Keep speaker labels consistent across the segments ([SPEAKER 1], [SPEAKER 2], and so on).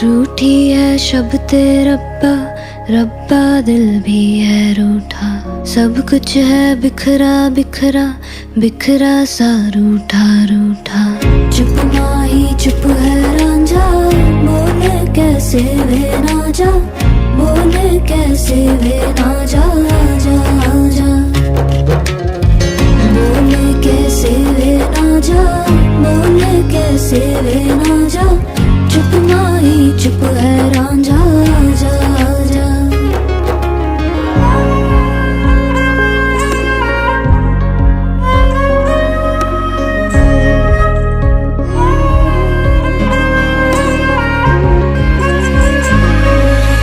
[SPEAKER 1] रूठी है शब्द रब्बा, रब्बा दिल भी है रूठा। सब कुछ है बिखरा बिखरा, बिखरा सा रूठा रूठा। चुप माही चुप है रांझा, बोले कैसे वे ना जा, बोले कैसे वे ना जा जा जा। बोले कैसे वे ना जा, बोले कैसे वे ना जा। चुप माही चुप है रांझा जा जा।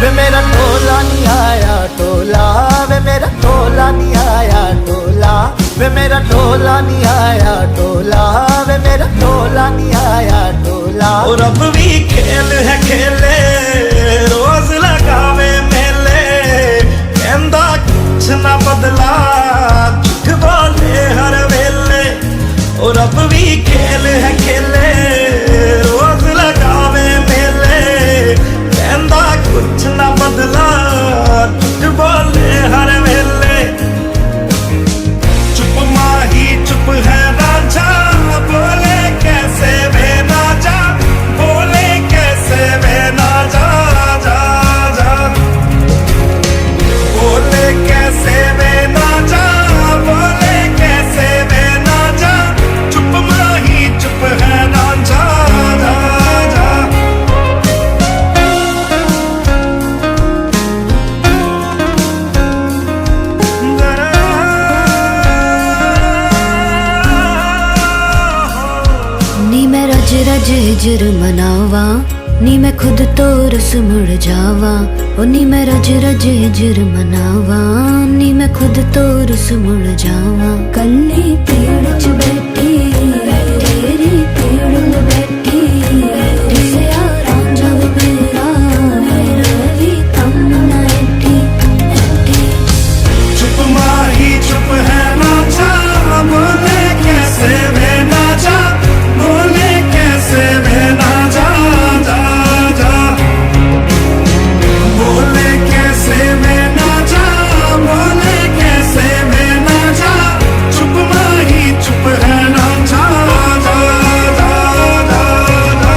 [SPEAKER 2] वे मेरा टोला नहीं आया टोला, वे मेरा टोला नहीं आया टोला, वे मेरा टोला नहीं आया टोला, वे मेरा टोला नहीं आया टोला।
[SPEAKER 3] और अब भी खेल है खेले, रोज लगावे मेले, कहंदा कुछ ना बदला, झूठ बोले हर वेले। और अब भी खेल है खेले, रोज लगावे मेले, कहंदा कुछ ना बदला, झूठ बोले हर वेले। चुप माही चुप है रांझा, बोले कैसे वे ना जा, बोले कैसे वे ना जा जा जा। बोले कैसे वे ना जा, बोले कैसे वे ना जा। चुप माही चुप है रांझा जा जा।
[SPEAKER 1] नी मैं रज रज हिजर मनावा, नी मैं खुद तो रस मुड़ जावा। ओ नी मैं रज रज हिजर मनावा, नी मैं खुद तो रस मुड़ जावा। कल्ली पेड़ च बैठी तेरी पेड़ में बैठी, रिया रांझा वे मेरा, मेरा भी तम ना ऐठी ऐठी।
[SPEAKER 3] चुप माही चुप है रांझा, बोले कैसे वे ना जा, बोले कैसे वे ना जा जा जा। बोले कैसे वे ना जा, बोले कैसे वे ना जा। चुप माही चुप है रांझा जा जा जा जा।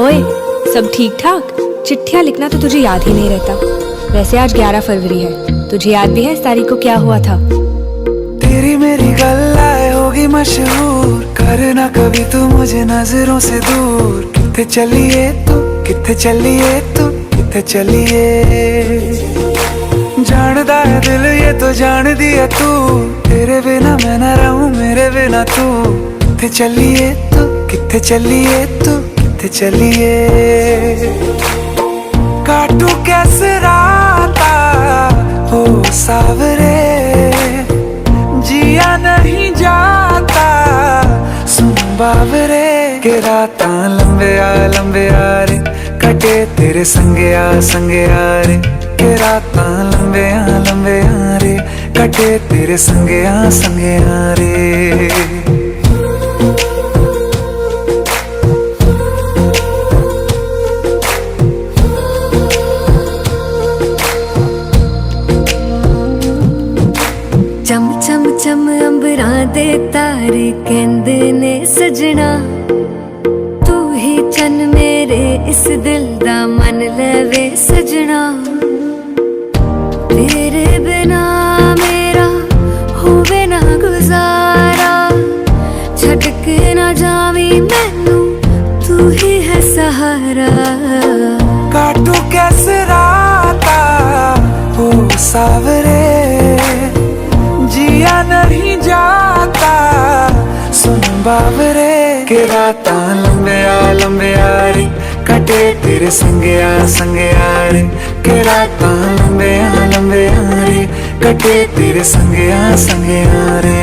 [SPEAKER 4] ओए, सब ठीक ठाक? चिट्ठियाँ लिखना तो तुझे याद ही नहीं रहता। वैसे आज 11 फरवरी है, तुझे याद भी है इस तारीख को क्या हुआ था?
[SPEAKER 5] तेरी मेरी गल्लाए होगी मशहूर, करना कभी तू मुझे नजरों से दूर। किथे चलिए तू, किथे चलिए तू, किथे चलिए। जानदा है दिल ये तो जान दिया तू, तेरे बिना मैं ना रहूं मेरे बिना तू। किथे चलिए तू, किथे चलिए तू, किथे चलिए। काटू कैसे राता हो सावरे, जिया नहीं जाता सुन बावरे। के रातां लंबे आ रे, कटे तेरे संगे आ रे। के रातां लंबे आ रे, कटे तेरे संगे आ रे।
[SPEAKER 1] चम चम चम अंबरां दे तारे कहंदे ने सजना, तू ही चन मेरे इस दिल दा मन लवे सजना। तेरे बिना मेरा होवे ना गुजारा, छड़ के ना जावी मैनू तू ही है सहारा।
[SPEAKER 5] काटू कैसे राता हो सावरे, जिया नहीं जाता सुन बावरे। के रातां लंबे आ रे, कटे तेरे संगे आ रे। के रातां लंबे आ रे, कटे तेरे संगे आ रे।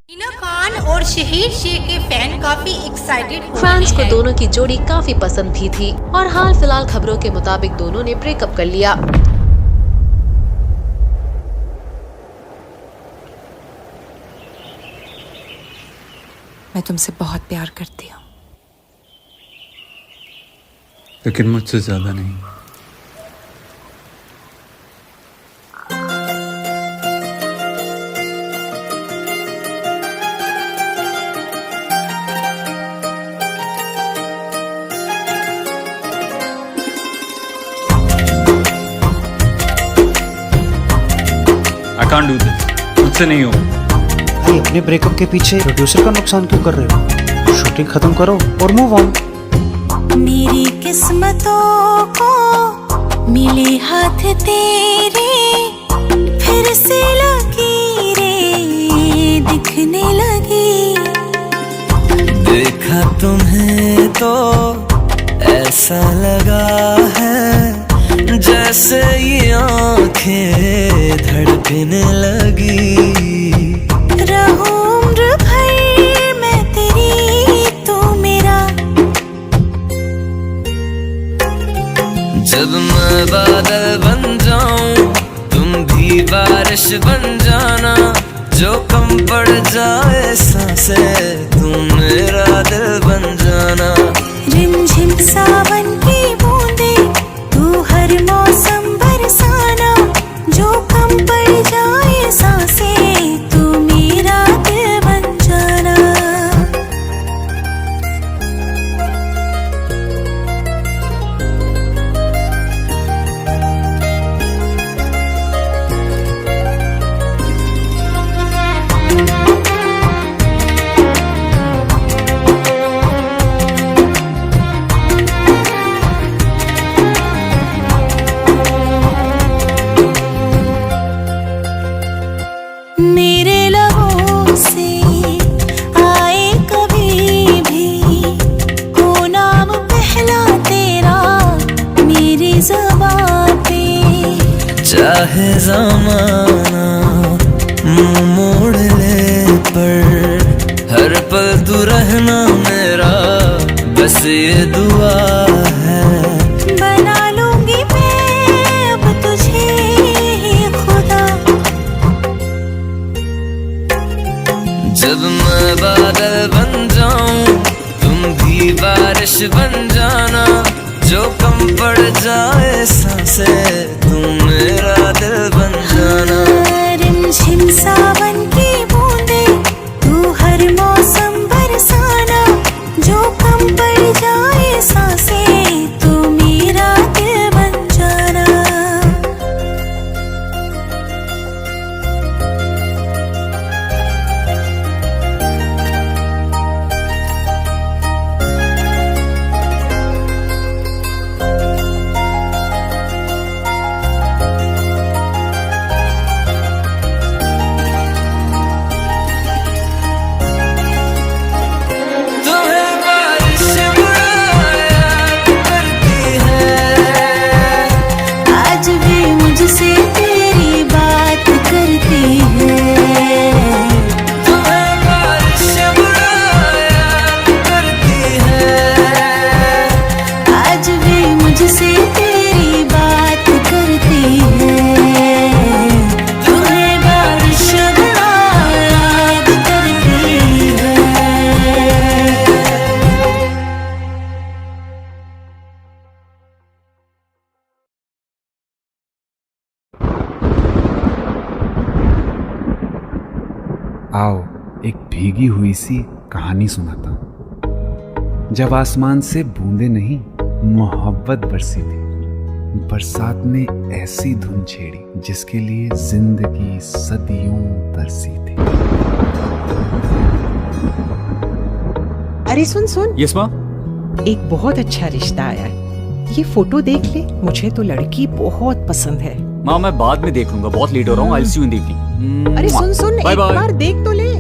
[SPEAKER 6] रीना खान और शहीद शेख के फैन काफी एक्साइटेड हो
[SPEAKER 7] फैंस को
[SPEAKER 6] रहे हैं।
[SPEAKER 7] दोनों की जोड़ी काफी पसंद भी थी और हाल फिलहाल खबरों के मुताबिक दोनों ने ब्रेकअप कर लिया।
[SPEAKER 8] मैं तुमसे बहुत प्यार करती हूँ,
[SPEAKER 9] लेकिन मुझसे ज्यादा नहीं। I can't do this. मुझसे नहीं हो।
[SPEAKER 10] भाई अपने ब्रेकअप के पीछे प्रोड्यूसर का नुकसान क्यों कर रहे हो? शूटिंग खत्म करो और मूव ऑन।
[SPEAKER 1] मेरी किस्मतों को मिले हाथ तेरे, फिर से लकीरें दिखने लगी।
[SPEAKER 2] देखा तुम्हें तो ऐसा लगा है जैसे ये आंखें धड़कने लगी।
[SPEAKER 1] रहूं उम्र भर मैं तेरी, तू मेरा।
[SPEAKER 2] जब मैं बादल बन जाऊं तुम भी बारिश बन जाना, जो कम पड़ जाए सांसें तुम मेरा दिल बन जाना।
[SPEAKER 1] रिमझिम सावन की बूंदे तू हर मौसम बरसाना, जो कम पड़ जाए सांसें तू मेरा दिल बन जाना। मेरे लबों से आए कभी भी हो नाम पहला तेरा मेरी ज़बान पे।
[SPEAKER 2] चाहे ज़माना मुंह मोड़ ले पर हर पल तू रहना मेरा, बस ये दुआ है।
[SPEAKER 1] बना लूंगी मैं अब तुझे ही खुदा।
[SPEAKER 2] जब मैं बादल बन जाऊं तुम भी बारिश बन जाना, जो कम पड़ जाए सांसें तुम मेरा दिल बन जाना।
[SPEAKER 1] रिमझिम सावन की बूंदे तू हर मौसम बरसाना, जो कम पड़ जाए सांसें तू मेरा दिल बन जाना।
[SPEAKER 2] तुम्हें बारिश बुलाया करती है,
[SPEAKER 1] आज भी मुझसे तेरी बात करती है।
[SPEAKER 2] तुम्हें बारिश बुलाया करती है,
[SPEAKER 1] आज भी मुझसे तेरी बात करती है। तुम्हें बारिश याद करती है।
[SPEAKER 11] आओ एक भीगी हुई सी कहानी सुनाता हूं। जब आसमान से बूंदे नहीं मोहब्बत बरसी थी, बरसात ने ऐसी धुन छेड़ी जिसके लिए जिंदगी सदियों तरसी थी।
[SPEAKER 8] अरे सुन सुन,
[SPEAKER 9] यस माँ।
[SPEAKER 8] एक बहुत अच्छा रिश्ता आया है, ये फोटो देख ले। मुझे तो लड़की बहुत पसंद है।
[SPEAKER 9] माँ मैं बाद में देख लूंगा, बहुत लेट हो रहा हूँ। आई सी यू इन द इवनिंग।
[SPEAKER 8] अरे सुन सुन,
[SPEAKER 9] बाय
[SPEAKER 8] एक
[SPEAKER 9] बाय।
[SPEAKER 8] बार देख तो ले।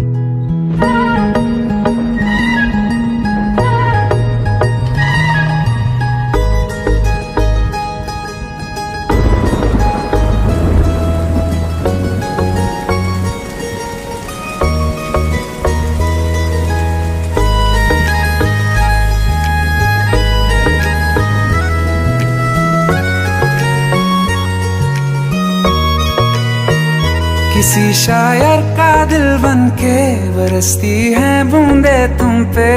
[SPEAKER 5] किसी शायर का दिल बन के बरसती हैं बूंदे तुम पे।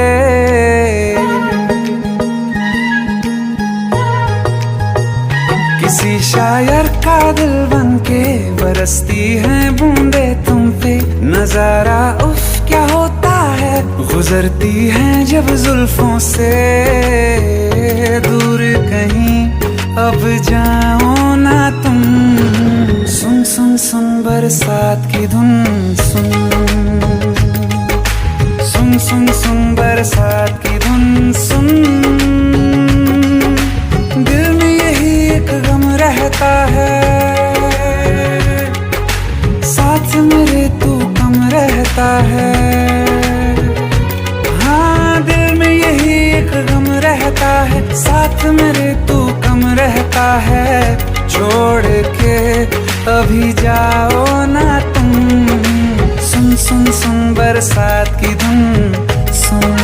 [SPEAKER 5] किसी शायर का दिल बन के बरसती हैं बूंदे तुम पे। नजारा उफ क्या होता है, गुजरती हैं जब जुल्फों से। दूर कहीं अब जाओ ना तुम, सुन सुन सुन बरसात की धुन सुन। सुन सुन सुन बरसात की धुन सुन। दिल में यही एक गम रहता है, साथ मेरे तू कम रहता है। हाँ दिल में यही एक गम रहता है, साथ मेरे तू कम रहता है। छोड़ के अभी जाओ ना तुम, सुन सुन सुन बरसात की धुन सुन।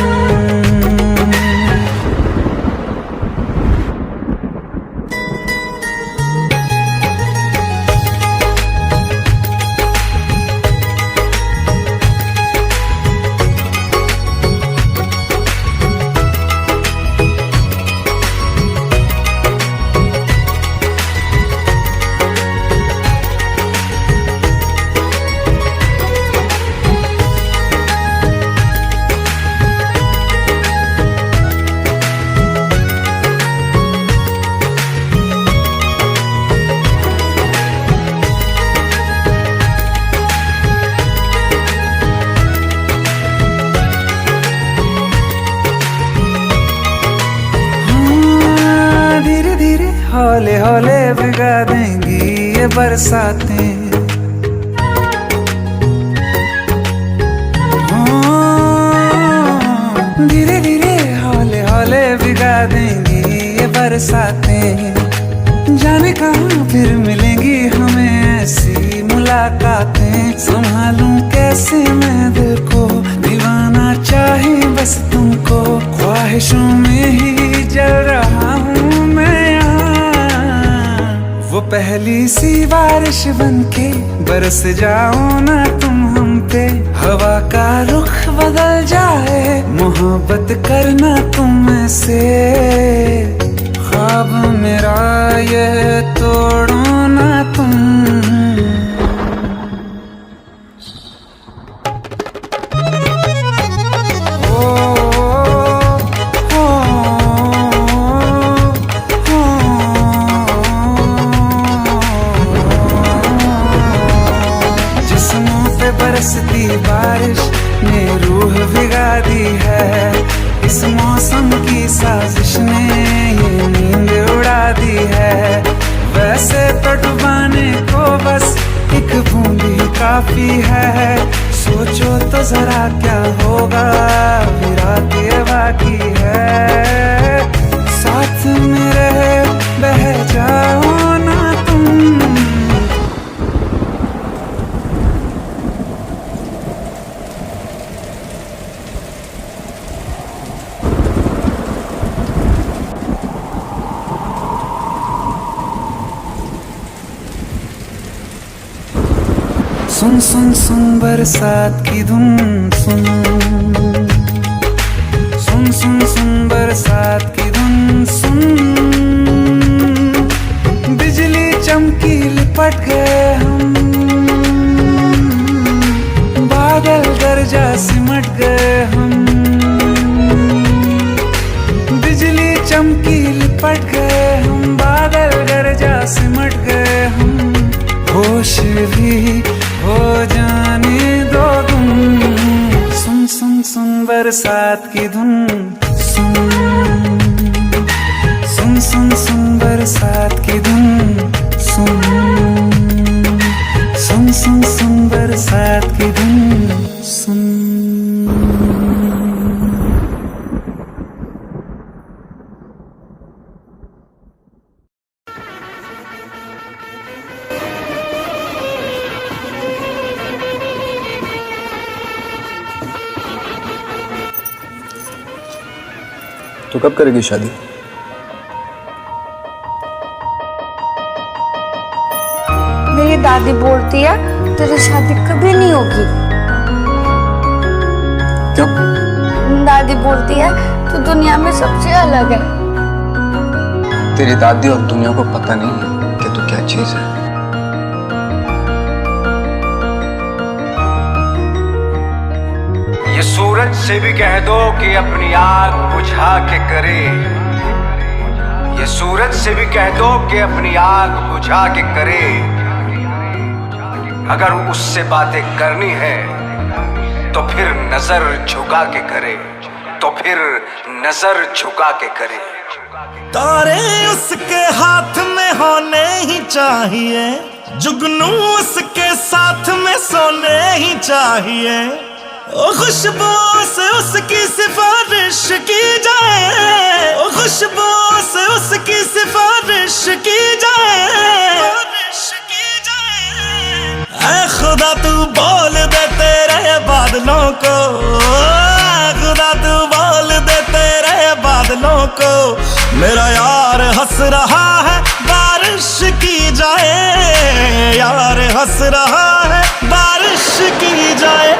[SPEAKER 5] हौले हौले भिगा देंगी ये बरसातें। धीरे धीरे हौले हौले भिगा देंगी ये बरसातें। जाने कहाँ फिर मिलेंगी हमें ऐसी मुलाकातें। संभालूं कैसे मैं दिल को, दीवाना चाहे बस तुमको। ख्वाहिशों में ही जल रहा हूँ मैं यहाँ। वो पहली सी बारिश बनके बरस जाओ ना तुम हम पे। हवा का रुख बदल जाए, मोहब्बत करना तुम से। ख्वाब मेरा ये तोड़ो ना तुम। बरसती बारिश ने रूह भिगा दी है। इस मौसम की साजिश ने ये नींद उड़ा दी है। वैसे तो डुबाने को बस एक बूंद ही काफी है। सोचो तो जरा क्या होगा, रात ये बाकी है। साथ मेरे बह जाओ ना तुम। सुन सुन सुन बरसात की धुन सुन। सुन सुन सुन बरसात की धुन सुन। बिजली चमकी लिपट गए हम, बादल गरजा सिमट गए हम। बिजली चमकी लिपट गए हम, बादल गरजा सिमट गए हम। होश भी हो जाने दो तुम, सुन सुन सुन बरसात की धुन सुन। सुन सुन सुन बरसात की धुन सुन। सुन सुन सुन बरसात की धुन सुन।
[SPEAKER 12] तो कब करेगी शादी?
[SPEAKER 4] मेरी दादी बोलती है
[SPEAKER 1] तेरी शादी कभी नहीं होगी। क्यों? दादी बोलती है तू दुनिया में सबसे अलग है।
[SPEAKER 12] तेरी दादी और दुनिया को पता नहीं है कि तू क्या चीज है।
[SPEAKER 5] ये सूरज से भी कह दो कि अपनी आग बुझा के करे। ये सूरज से भी कह दो कि अपनी आग बुझा के करे। अगर उससे बातें करनी है तो फिर नजर झुका के करे, तो फिर नजर झुका के करे।
[SPEAKER 3] तारे उसके हाथ में होने ही चाहिए, जुगनू उसके साथ में सोने ही चाहिए। ओ खुशबू से उसकी सिफारिश की जाए, ओ खुशबू से उसकी सिफारिश की जाए। ऐ खुदा तू बोल दे तेरे बादलों को, ऐ खुदा तू बोल दे तेरे बादलों को, मेरा यार हंस रहा है बारिश की जाए, यार हंस रहा है बारिश की जाए।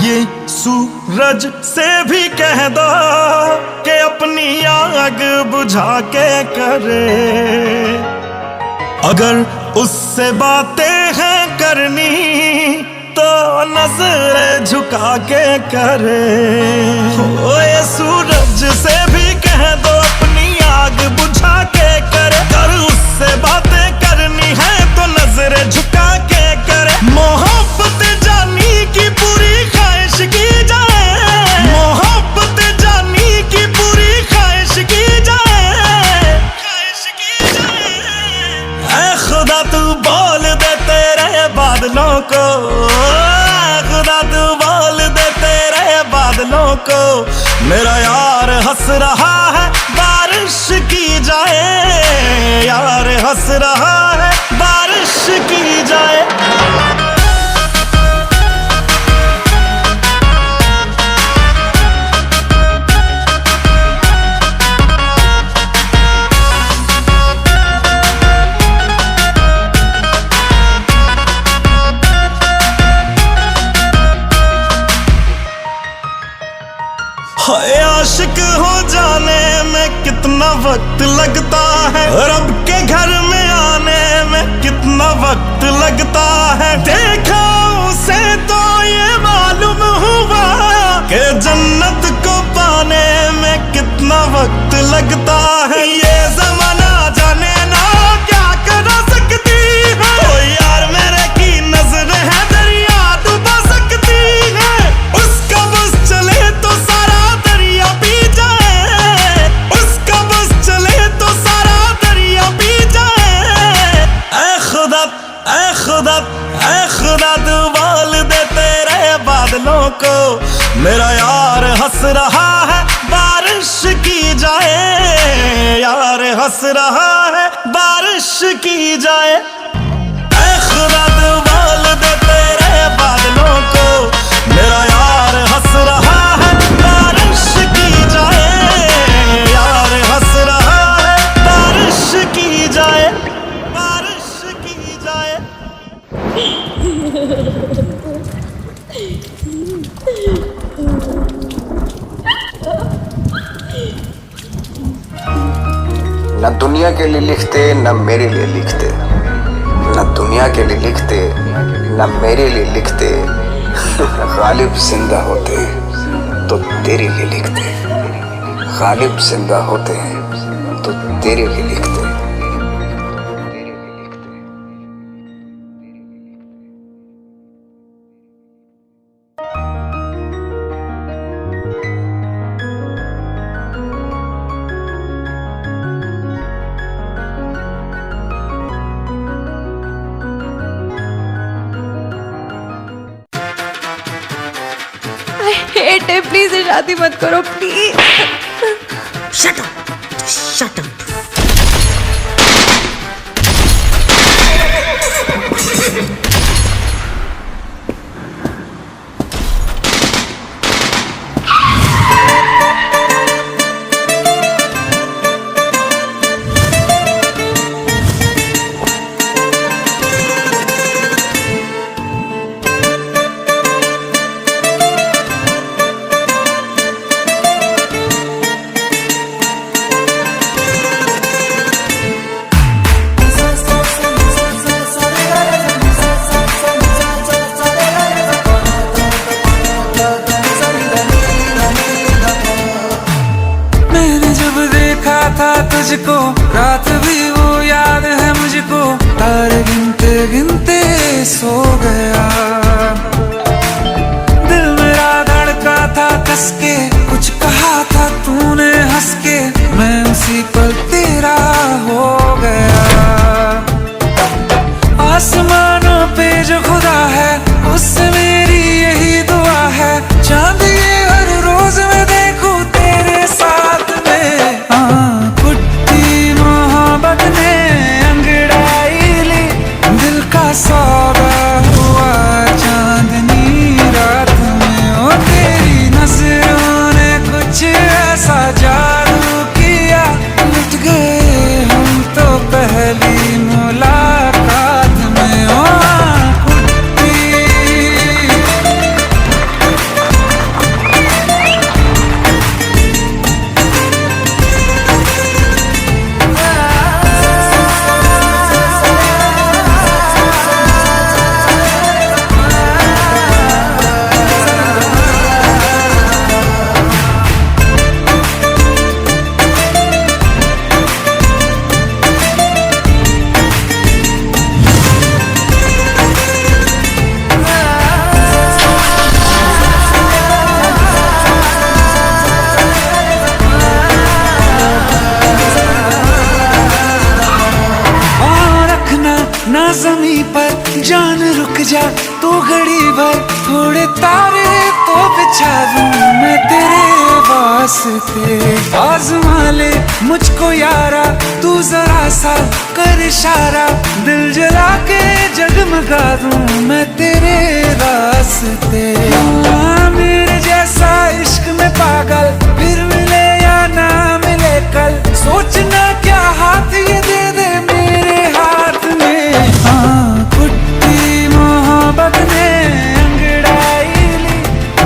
[SPEAKER 3] ये सूरज से भी कह दो कि अपनी आग बुझा के करे। अगर उससे बातें हैं करनी तो नजर झुका के करे। ओ ये सूरज से भी कह दो अपनी आग बुझा के करे। अगर उससे बातें करनी है तो नजर झुका के करे। मोहब्बत जानी की पूरी ख्वाहिश की जाए, मोहब्बत जानी की पूरी ख्वाहिश की जाए, ख्वाहिश की जाए। ऐ खुदा तू बोल दे तेरे बादलों को, ऐ खुदा तू बोल दे तेरे बादलों को, मेरा यार हंस रहा है बारिश की जाए, यार हंस रहा है बारिश की जाए। आशिक हो जाने में कितना वक्त लगता है, रब के घर में आने में कितना वक्त लगता है। देखा उसे तो ये मालूम हुआ कि जन्नत को पाने में कितना वक्त लगता है। ये जमाना जाने ना क्या करा सकती है, ओ यार मेरे की नजर है दरिया डुबा सकती है। उसका बस चले तो सारा दरिया पी जाए, उसका बस चले तो सारा दरिया पी जाए। ऐ खुदा ऐ खुदा ऐ खुदा तू बोल दे तेरे बादलों को, मेरा यार हंस रहा है बारिश की जाए, यार हंस रहा है बारिश की जाए। ऐ खुदा तू बोल दे तेरे बादलों को, मेरा यार हंस रहा है बारिश की जाए, यार हंस रहा है बारिश की जाए, बारिश की जाए।
[SPEAKER 12] न दुनिया के लिए लिखते न मेरे लिए लिखते, न दुनिया के लिए लिखते न मेरे लिए लिखते। गालिब जिंदा होते तो तेरे लिए लिखते, गालिब जिंदा होते हैं तो तेरे लिए लिखते।
[SPEAKER 4] प्लीज शादी मत करो please.
[SPEAKER 1] Shut up, shut up.
[SPEAKER 5] तुझको, रात भी वो याद है मुझको, तारे गिनते गिनते सो गया। दिल मेरा धड़का था कस के, कुछ कहा था तूने हंस के, मैं उसी पल तेरा हो गया। आसमानों पे जो खुदा है, उससे मेरी यही दुआ है, चांद ये हर रोज मैं देखूं तेरे साथ में। कुट्टी मोहब्बत ने अंगड़ाई ली, दिल का सौदा हुआ चांदनी रात में। ओ तेरी नजरों ने कुछ ऐसा जादू किया, लुट गए हम तो पहली मुलाकात में। ओ ना ज़मीं पर जान रुक जा तू घड़ी भर, थोड़े तारे तो बिछा दूं मैं तेरे वास्ते। आज़मा ले मुझको यारा, तू जरा सा कर इशारा, दिल जला के जगमगा दूं मैं तेरे रास्ते। मेरे जैसा इश्क में पागल फिर मिले या ना मिले कल, सोचना क्या हाथ ये दे दे मेरे हाथ में। कुट्टी मोहब्बत ने अंगड़ाई ली,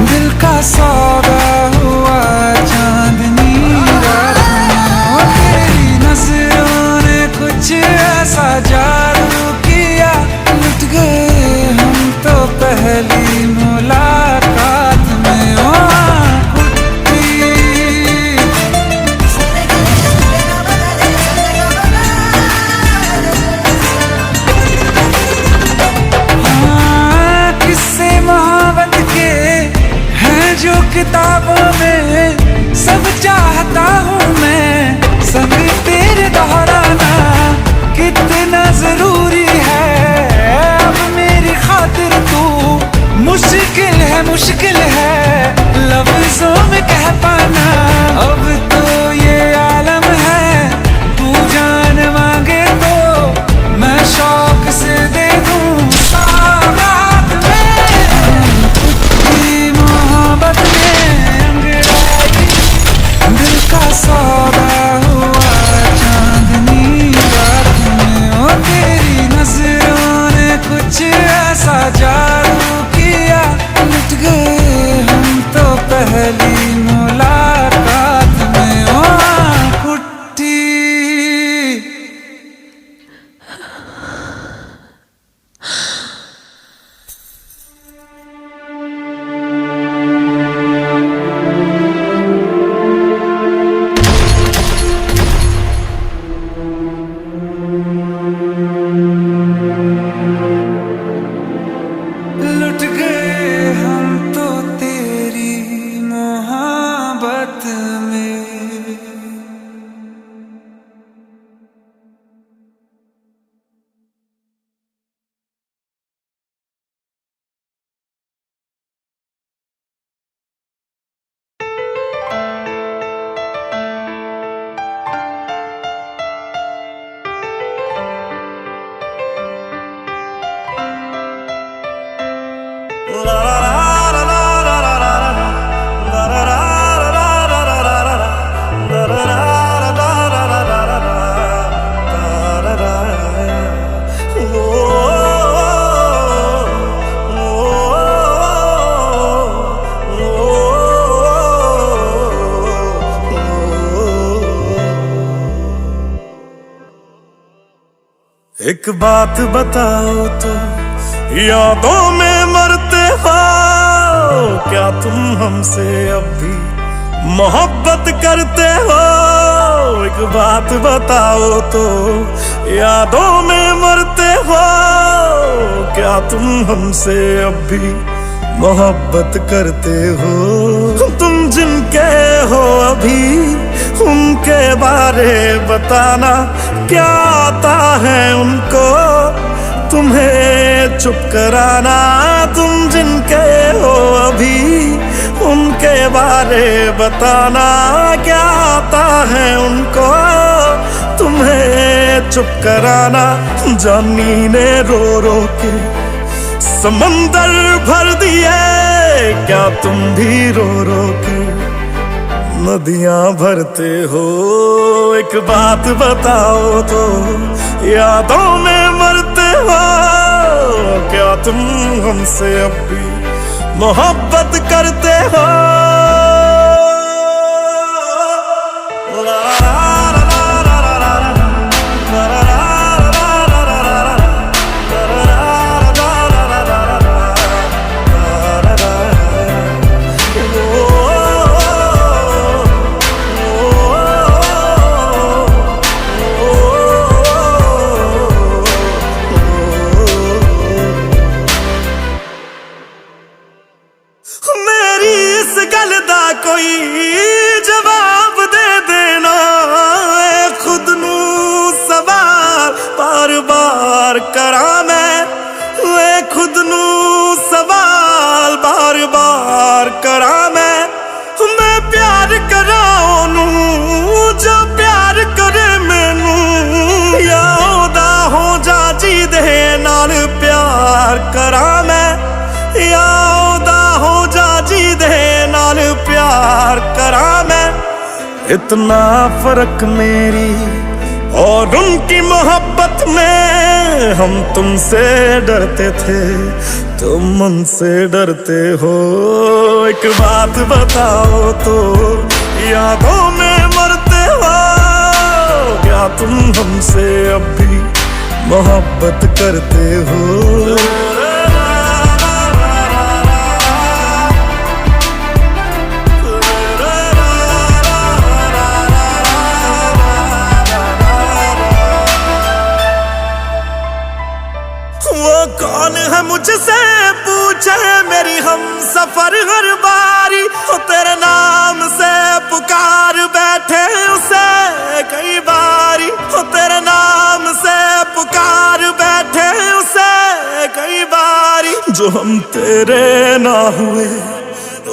[SPEAKER 5] दिल का सौदा हुआ चांदनी रात में। ओ तेरी नजरों ने कुछ ऐसा जादू किया, लुट गए हम तो पहली मुलाकात में। ओ किताबों में सब चाहता हूँ मैं, संग तेरे दोहराना कितना जरूरी है। अब मेरी खातिर तू मुश्किल है लफ्जों में कह पाना। अब तो ये आलम है, तू जान मांगे तो मैं शौक से दे दूँ सौगात में। कुट्टी मोहब्बत दिल का सौदा हुआ चांदनी रात में। ओ तेरी नजरों ने कुछ ऐसा जादू किया, लुट गए हम तो पहली मुलाकात में। ओ कुट्टी
[SPEAKER 3] एक बात बताओ तो यादों में मरते हो क्या तुम हमसे अब भी मोहब्बत करते हो? एक बात बताओ तो, यादों में मरते हो क्या तुम हमसे अब भी मोहब्बत करते हो? तुम जिनके हो अभी उनके बारे बताना, क्या आता है उनको तुम्हें चुप कराना? तुम जिनके हो अभी उनके बारे बताना, क्या आता है उनको तुम्हें चुप कराना? जानी ने रो रो के समंदर भर दिए, क्या तुम भी रो रो के नदियां भरते हो? एक बात बताओ तो, यादों में मरते हो क्या तुम हमसे अब भी मोहब्बत करते हो? कोई जवाब दे देना, खुद नू सवाल बार बार करा मैं, खुद नू सवाल बार बार करा मैं प्यार करा ओनू जो प्यार करे मैनू, या ओदा हो जा जी दे नाल प्यार करा मैं, या ओदा हो जा जी दे नाल प्यार करा मैं। इतना फर्क मेरी और उनकी मोहब्बत में, हम तुमसे डरते थे तुम उनसे डरते हो। एक बात बताओ तो, यादों में मरते हो क्या तुम हमसे अब भी मोहब्बत करते हो? कौन है मुझसे पूछे मेरी हम सफर हर बारी, हो तेरे नाम से पुकार बैठे उसे कई बारी, हो तेरे नाम से पुकार बैठे उसे कई बारी। जो हम तेरे ना हुए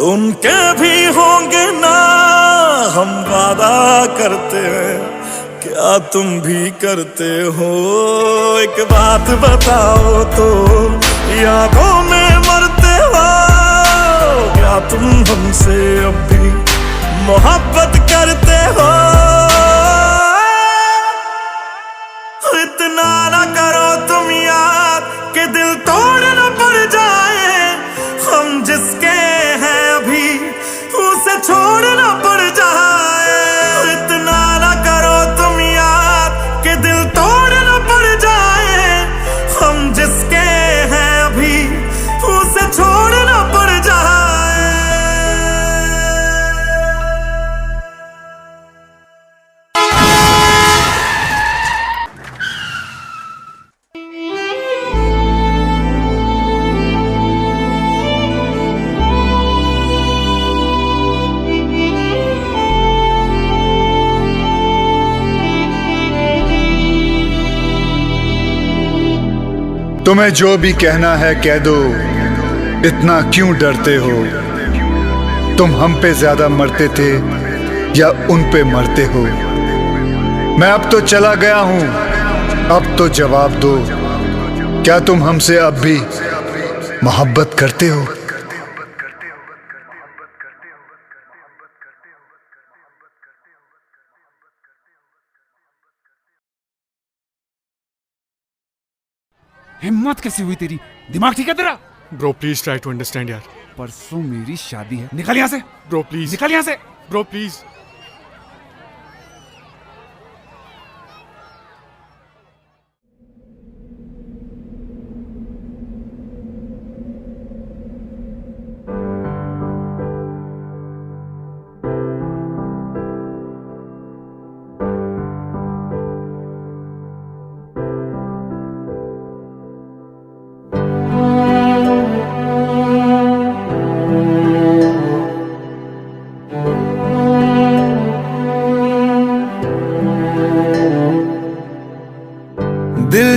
[SPEAKER 3] उनके भी होंगे ना, हम वादा करते हैं क्या तुम भी करते हो? एक बात बताओ तो, यादों में मरते हो क्या तुम हमसे अब भी मोहब्बत करते हो? इतना ना करो तुम याद कि दिल तोड़ न पड़ जाए, हम जिसके हैं अभी उसे छोड़ न पड़ जाए। इतना ना करो तुम याद कि दिल तोड़ न पड़ जाए, हम जिसके हैं अभी उसे छोड़ न पड़ जाए।
[SPEAKER 13] तुम्हें जो भी कहना है कह दो, इतना क्यों डरते हो? तुम हम पे ज्यादा मरते थे या उन पे मरते हो? मैं अब तो चला गया हूं, अब तो जवाब दो, क्या तुम हमसे अब भी मोहब्बत करते हो?
[SPEAKER 11] हिम्मत कैसी हुई तेरी? दिमाग ठीक है तेरा?
[SPEAKER 14] Bro please try to understand यार।
[SPEAKER 11] परसों मेरी शादी है, निकल यहां से।
[SPEAKER 14] ब्रो प्लीज
[SPEAKER 11] निकल यहां से।
[SPEAKER 14] Bro please.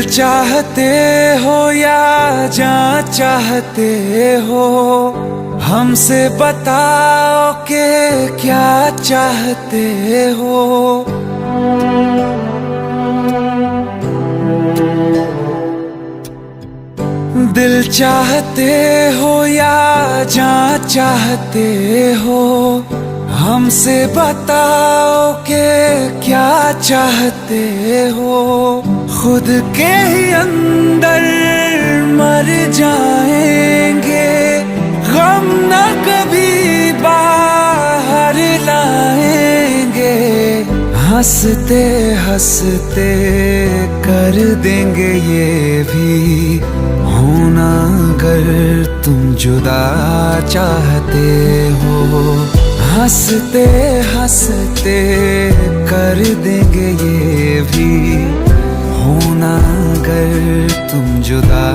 [SPEAKER 5] चाहते हो या जान चाहते हो, हमसे बताओ कि क्या चाहते हो। दिल चाहते हो या जान चाहते हो, हमसे बताओ कि क्या चाहते हो। खुद के ही अंदर मर जाएंगे, गम न कभी बाहर लाएंगे। हंसते हंसते कर देंगे ये भी, होना अगर तुम जुदा चाहते हो। हंसते हंसते कर देंगे ये भी, होना अगर तुम जुदा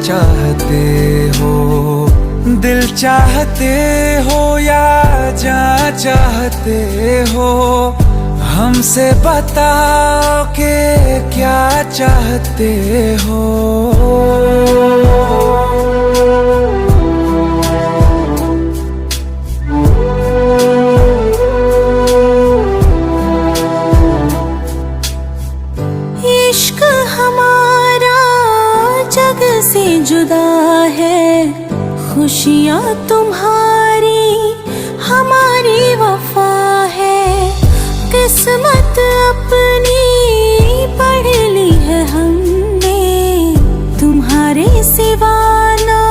[SPEAKER 5] चाहते हो। दिल चाहते हो या जान चाहते हो, हमसे बताओ कि क्या चाहते हो।
[SPEAKER 1] इश्क हमारा जग से जुदा है, खुशियाँ तुम्हारी हमारी वफा है। किस्मत अपनी पढ़ ली है हमने, तुम्हारे सिवा ना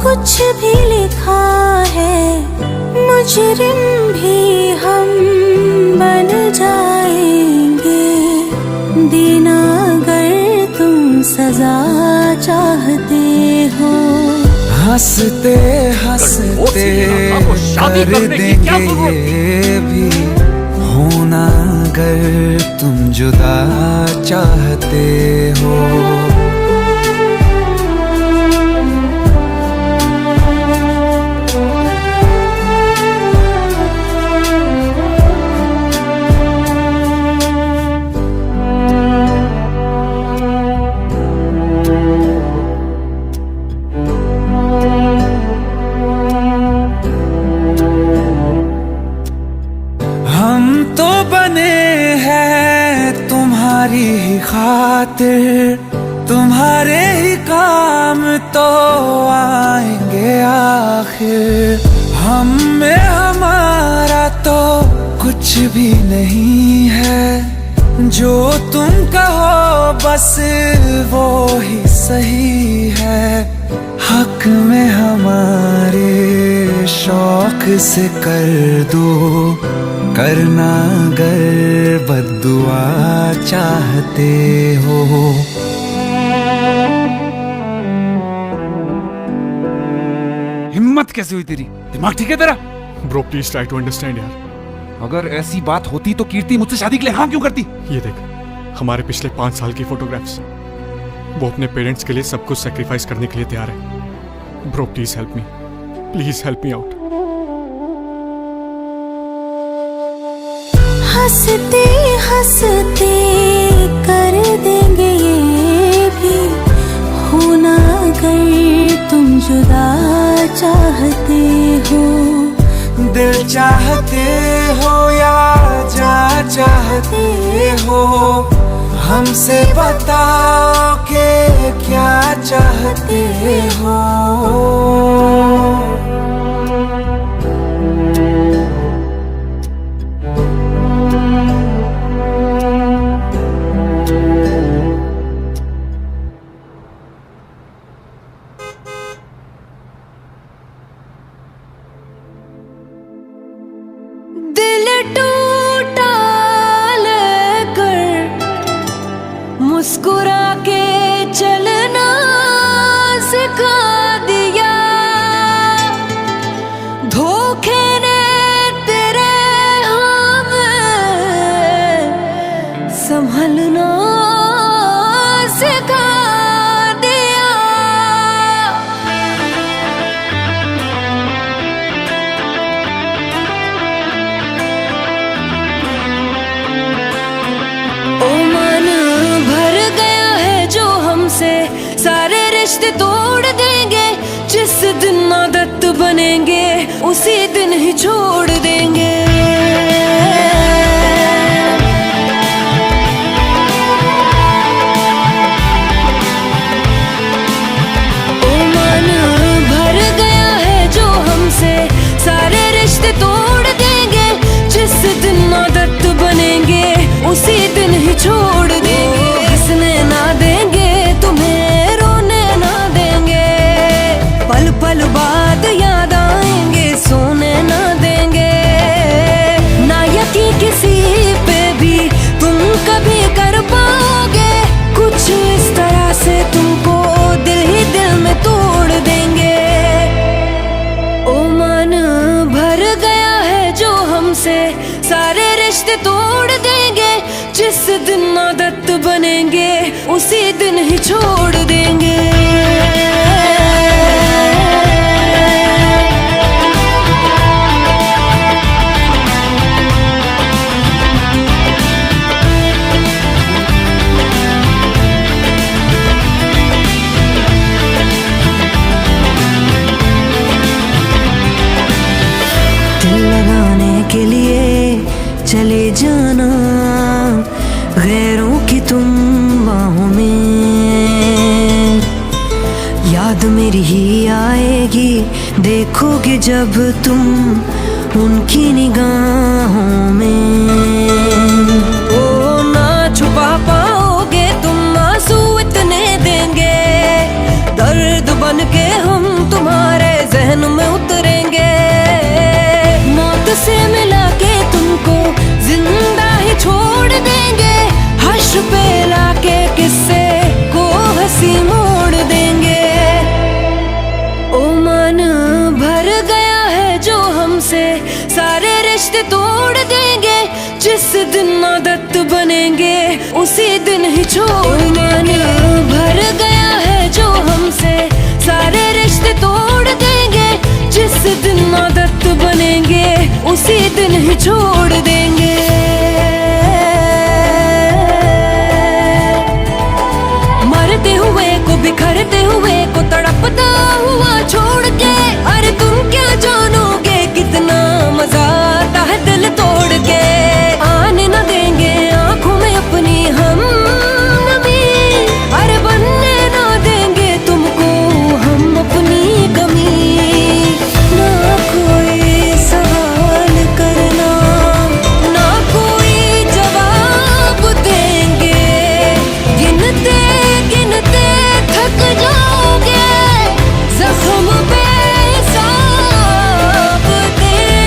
[SPEAKER 1] कुछ भी लिखा है। मुजरिम भी हम बन जाएंगे, देना अगर तुम सजा चाहते हो।
[SPEAKER 5] हंसते हंसते कर देंगे ये भी, होना अगर तुम जुदा चाहते हो। तुम्हारी ही खातिर, तुम्हारे ही काम तो आएंगे आखिर। हम में हमारा तो कुछ भी नहीं है, जो तुम कहो बस वो ही सही है। हक में हमारे शौक से कर दो, करना अगर बद्दुआ चाहते हो।
[SPEAKER 11] हिम्मत कैसे हुई तेरी? दिमाग ठीक है तेरा?
[SPEAKER 14] Bro please try to understand यार।
[SPEAKER 11] अगर ऐसी बात होती तो कीर्ति मुझसे शादी के लिए हाँ क्यों करती?
[SPEAKER 14] ये देख, हमारे पिछले 5 साल की फोटोग्राफ्स, वो अपने पेरेंट्स के लिए सब कुछ सेक्रीफाइस करने के लिए तैयार है। Bro please help me, please help me out.
[SPEAKER 1] हंसते हंसते कर देंगे ये भी, होना अगर तुम जुदा चाहते हो।
[SPEAKER 5] दिल चाहते हो या जान चाहते हो, हमसे बताओ कि क्या चाहते हो।
[SPEAKER 1] दिल टूटा लेकर मुस्कुरा के चलना सिखा दिया, धोखे ने तेरे हमें संभलना सिखा दिया। हमसे सारे रिश्ते तोड़ देंगे। जिस दिन आदत बनेंगे उसी दिन ही छोड़ देंगे। ओ मन भर गया है जो हमसे सारे रिश्ते तोड़ देंगे। जिस दिन आदत बनेंगे उसी दिन ही छोड़ देंगे। हंसने ना देंगे तुम्हें, रोने ना देंगे, पल पल बाद याद आएंगे, सोने ना देंगे। ना यकीन किसी पे भी तुम कभी कर पाओगे। कुछ इस तरह से तुमको दिल ही दिल में तोड़ देंगे। ओ मन भर गया है जो हमसे सारे रिश्ते तोड़ देंगे। जिस दिन आदत बनेंगे उसी दिन ही छोड़ देंगे। दिल लगाने के लिए चले जाना गैरों की तुम बाहों में। याद मेरी ही आएगी देखोगे जब तुम उनकी निगाहों में। ओ ना छुपा पाओगे तुम आंसू इतने देंगे। दर्द बन के हम तुम्हारे जहन में उतरेंगे। मौत से मिला के तुमको जिंदा ही छोड़ देंगे। हर्ष पे लाके किस्से को हंसी मोड़ देंगे। ओ मन भर गया है जो हमसे सारे रिश्ते तोड़ देंगे। जिस दिन आदत बनेंगे उसी दिन ही छोड़ देंगे। भर गया है जो हमसे सारे रिश्ते तोड़ देंगे। जिस दिन आदत बनेंगे उसी दिन ही छोड़ देंगे। मरते हुए को बिखरते हुए को तड़पता हुआ छोड़ के। अरे तुम क्या जानोगे कितना मजा आता है दिल तोड़ के। आने न देंगे आंखों में अपनी हम नमी। अरे बनने ना देंगे तुमको हम अपनी कमी। ना कोई सवाल करना ना कोई जवाब देंगे। गिनते गिनते थक जाओगे जख्म पे हिसाब देंगे।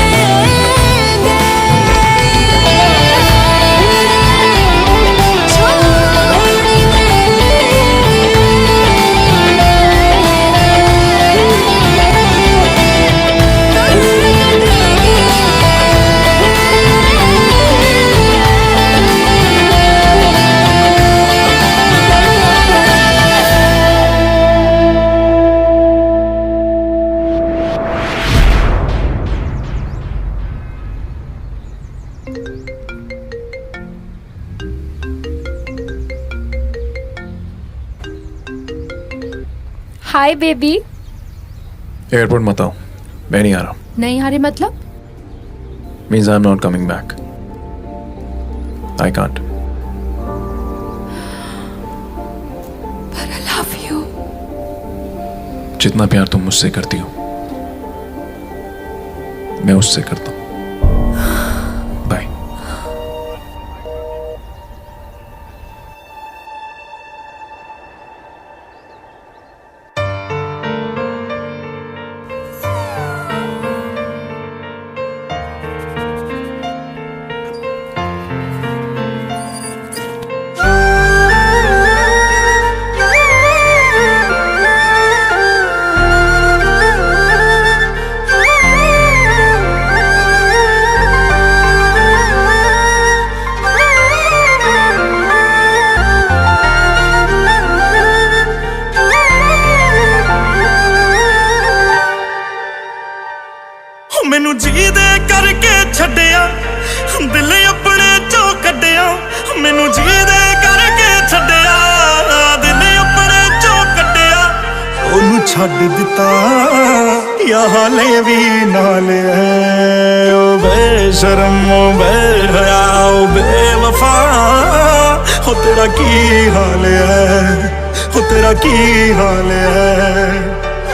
[SPEAKER 4] Hi baby.
[SPEAKER 15] एयरपोर्ट मत आओ, मैं नहीं आ रहा।
[SPEAKER 4] नहीं आ रहे मतलब?
[SPEAKER 15] Means I'm not coming back. I can't.
[SPEAKER 4] But I love you.
[SPEAKER 15] जितना प्यार तुम मुझसे करती हो मैं उससे करता हूँ। बाय।
[SPEAKER 3] मैनू जी दे करके छड्डिया दिल अपने चो कड्डिया। मैनू जी दे करके छड्डिया दिल अपने ਛੱਡ ਦਿੱਤਾ ਜਾਂ ਹਾਲੇ ਵੀ ਨਾਲ ਹੈ ਓ ਬੇਸ਼ਰਮ ਓ ਬੇਹਯਾ ਓ ਬੇਵਫਾ ਹੋ ਤੇਰਾ ਕੀ ਹਾਲ ਹੈ ਹੋ ਤੇਰਾ ਕੀ ਹਾਲ ਹੈ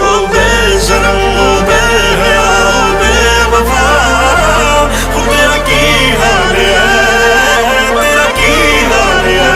[SPEAKER 3] ਓ ਬੇਸ਼ਰਮ ਓ ਬੇਹਯਾ ਓ ਬੇਵਫਾ ਹੋ ਤੇਰਾ ਕੀ ਹਾਲ ਹੈ ਤੇਰਾ ਕੀ ਹਾਲ ਹੈ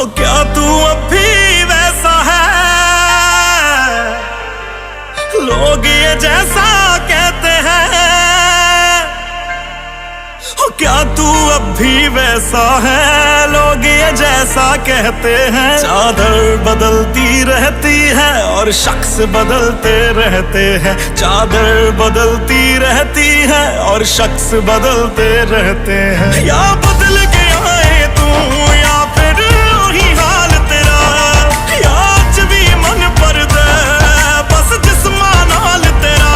[SPEAKER 3] क्या तू अब भी वैसा है लोग ये जैसा कहते हैं क्या तू अब भी वैसा है लोग ये जैसा कहते हैं चादर बदलती रहती है और शख्स बदलते रहते हैं चादर बदलती रहती है और शख्स बदलते रहते हैं या बदल गया है तू या फिर वही हाल तेरा या आज भी मन पर दे बस जिस्मा नाल तेरा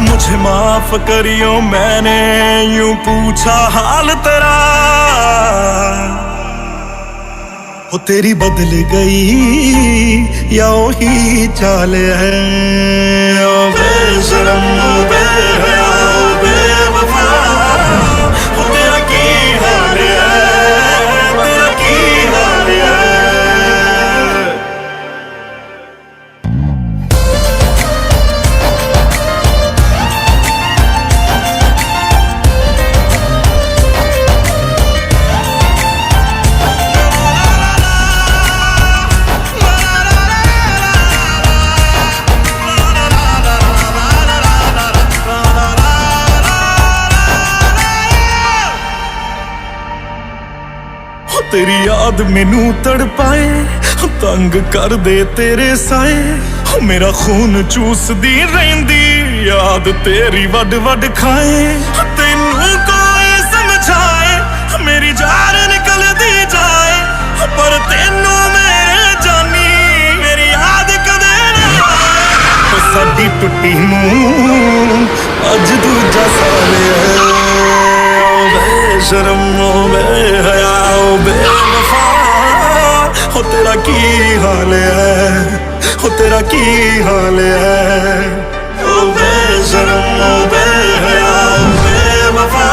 [SPEAKER 3] मुझे माफ करियो मैंने यूं पूछा हाल तेरा वो तेरी बदल गई या वही चाल है ओ बेशरम ओ बेहया ओ बेवफा वो तेरा की हाल है तेरा की हाल है तेरी याद मैनू तड़पाए तंग कर दे तेरे साए मेरा खून चूसदी रहिंदी याद तेरी वड वड खाए तेनू कोई समझाए मेरी जान निकल दी जाए पर तेनू मेरे जानी मेरी याद कदे ना आए साडी टुट्टी नू अज दूजा साल है बेशरम ओ बेहया ओ बेवफा हो तेरा की हाल है हो तेरा की हाल है ओ बेशरम ओ बेहया ओ बेवफा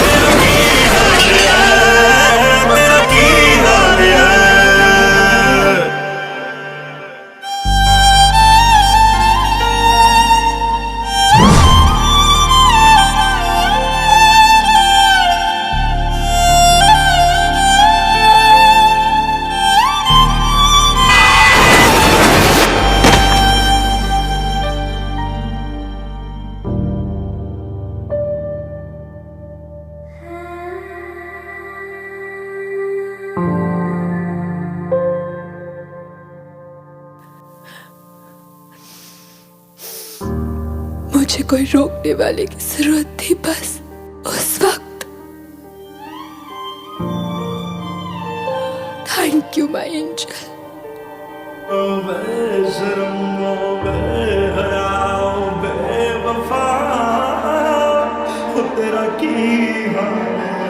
[SPEAKER 3] तेरा की हाल है तेरा की हाल है
[SPEAKER 4] मुझे कोई रोकने वाले की जरूरत थी बस उस वक्त थैंक यू माय एंजल
[SPEAKER 3] ओ बेशरम ओ बेहया ओ बेवफा हो तेरा की हाल है